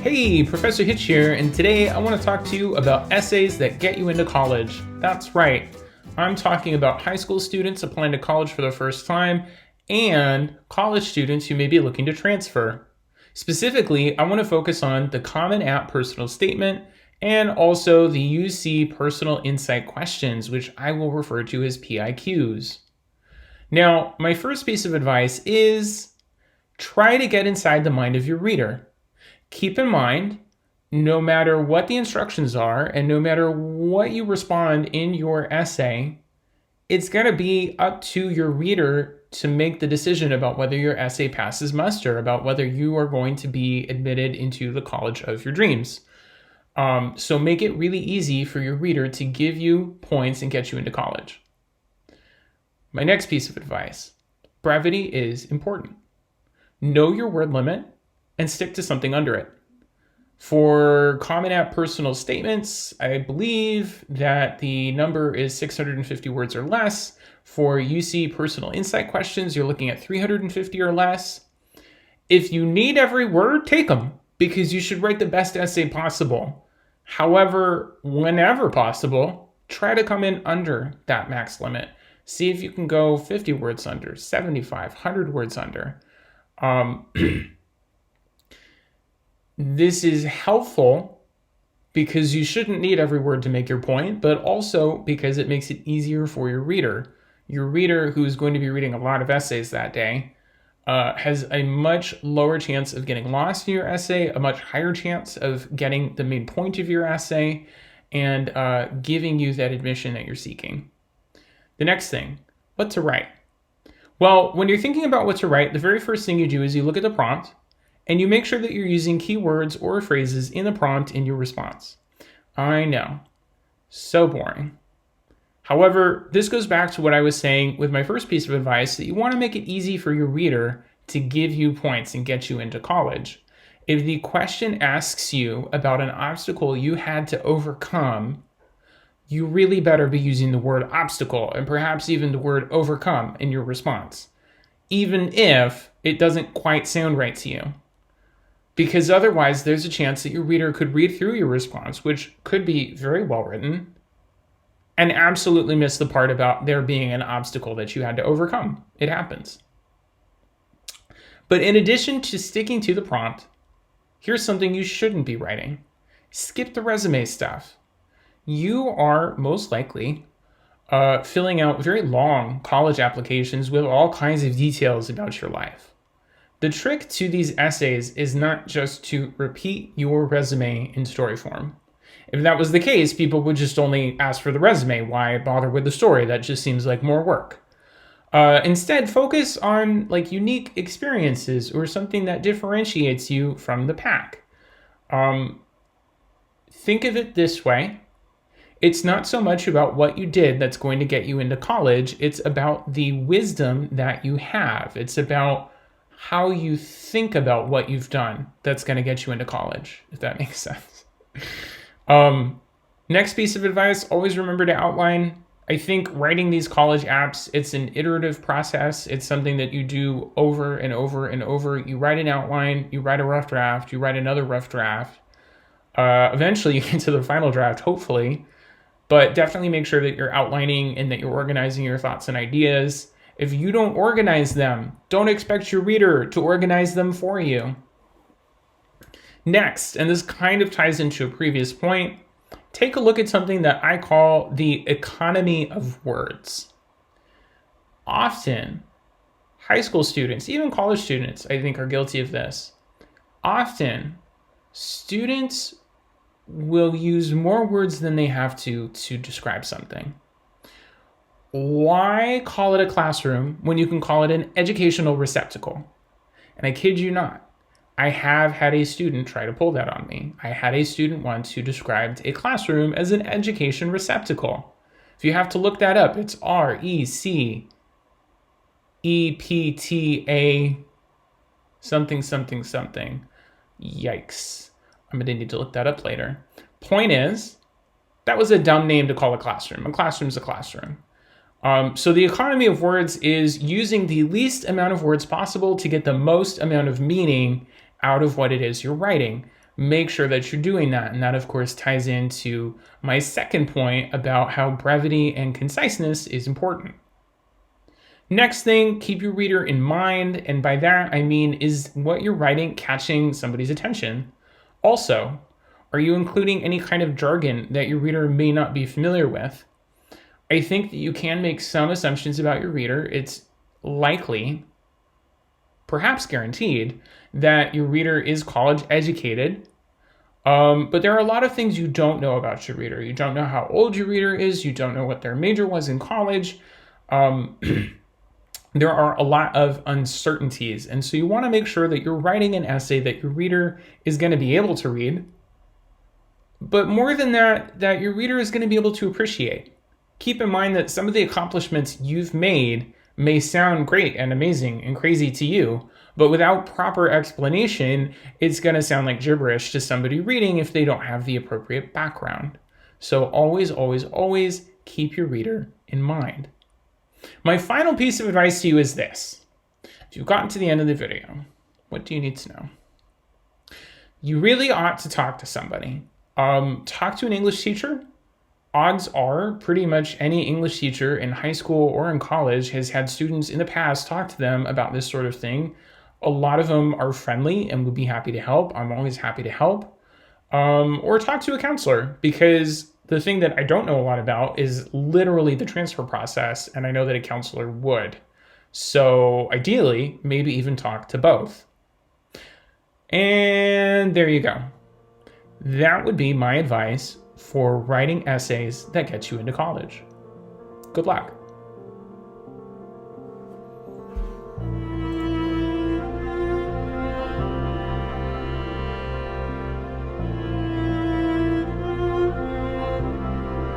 Hey, Professor Hitch here, and today I want to talk to you about essays that get you into college. That's right. I'm talking about high school students applying to college for the first time and college students who may be looking to transfer. Specifically, I want to focus on the Common App personal statement and also the UC personal insight questions, which I will refer to as PIQs. Now, my first piece of advice is try to get inside the mind of your reader. Keep in mind, no matter what the instructions are and no matter what you respond in your essay, it's going to be up to your reader to make the decision about whether your essay passes muster, about whether you are going to be admitted into the college of your dreams. So make it really easy for your reader to give you points and get you into college. My next piece of advice, brevity is important. Know your word limit and stick to something under it. For Common App personal statements, I believe that the number is 650 words or less. For UC personal insight questions, you're looking at 350 or less. If you need every word, take them, because you should write the best essay possible. However, whenever possible, try to come in under that max limit. See if you can go 50 words under, 75, 100 words under. This is helpful because you shouldn't need every word to make your point, but also because it makes it easier for your reader. Your reader, who is going to be reading a lot of essays that day, has a much lower chance of getting lost in your essay, a much higher chance of getting the main point of your essay, and giving you that admission that you're seeking. The next thing, what to write. Well, when you're thinking about what to write, the very first thing you do is you look at the prompt, and you make sure that you're using keywords or phrases in the prompt in your response. I know, so boring. However, this goes back to what I was saying with my first piece of advice, that you want to make it easy for your reader to give you points and get you into college. If the question asks you about an obstacle you had to overcome, you really better be using the word obstacle and perhaps even the word overcome in your response, even if it doesn't quite sound right to you. Because otherwise, there's a chance that your reader could read through your response, which could be very well written, and absolutely miss the part about there being an obstacle that you had to overcome. It happens. But in addition to sticking to the prompt, here's something you shouldn't be writing. Skip the resume stuff. You are most likely filling out very long college applications with all kinds of details about your life. The trick to these essays is not just to repeat your resume in story form. If that was the case, people would just only ask for the resume. Why bother with the story? That just seems like more work. Instead, focus on unique experiences or something that differentiates you from the pack. Think of it this way. It's not so much about what you did that's going to get you into college. It's about the wisdom that you have. It's about how you think about what you've done that's going to get you into college, if that makes sense. Next piece of advice, always remember to outline. I think writing these college apps, it's an iterative process. It's something that you do over and over and over. You write an outline, you write a rough draft, you write another rough draft. Eventually you get to the final draft, hopefully, but definitely make sure that you're outlining and that you're organizing your thoughts and ideas. If you don't organize them, don't expect your reader to organize them for you. Next, and this kind of ties into a previous point, take a look at something that I call the economy of words. Often, high school students, even college students, I think are guilty of this. Often, students will use more words than they have to describe something. Why call it a classroom when you can call it an educational receptacle? And I kid you not, I have had a student try to pull that on me. I had a student once who described a classroom as an education receptacle. If you have to look that up, it's RECEPTA something something something. Yikes. I'm going to need to look that up later. Point is, that was a dumb name to call a classroom. A classroom's a classroom. So the economy of words is using the least amount of words possible to get the most amount of meaning out of what it is you're writing. make sure that you're doing that. And that, of course, ties into my second point about how brevity and conciseness is important. Next thing, keep your reader in mind. And by that, I mean, is what you're writing catching somebody's attention? Also, are you including any kind of jargon that your reader may not be familiar with? I think that you can make some assumptions about your reader. It's likely, perhaps guaranteed, that your reader is college educated. But there are a lot of things you don't know about your reader. You don't know how old your reader is. You don't know what their major was in college. There are a lot of uncertainties. And so you want to make sure that you're writing an essay that your reader is going to be able to read. But more than that, that your reader is going to be able to appreciate. Keep in mind that some of the accomplishments you've made may sound great and amazing and crazy to you, but without proper explanation, it's going to sound like gibberish to somebody reading if they don't have the appropriate background. So always, always, always keep your reader in mind. My final piece of advice to you is this. If you've gotten to the end of the video, what do you need to know? You really ought to talk to somebody. Talk to an English teacher. Odds are pretty much any English teacher in high school or in college has had students in the past talk to them about this sort of thing. A lot of them are friendly and would be happy to help. I'm always happy to help. Or talk to a counselor, because the thing that I don't know a lot about is literally the transfer process, and I know that a counselor would. So ideally, maybe even talk to both. And there you go. That would be my advice for writing essays that get you into college. Good luck.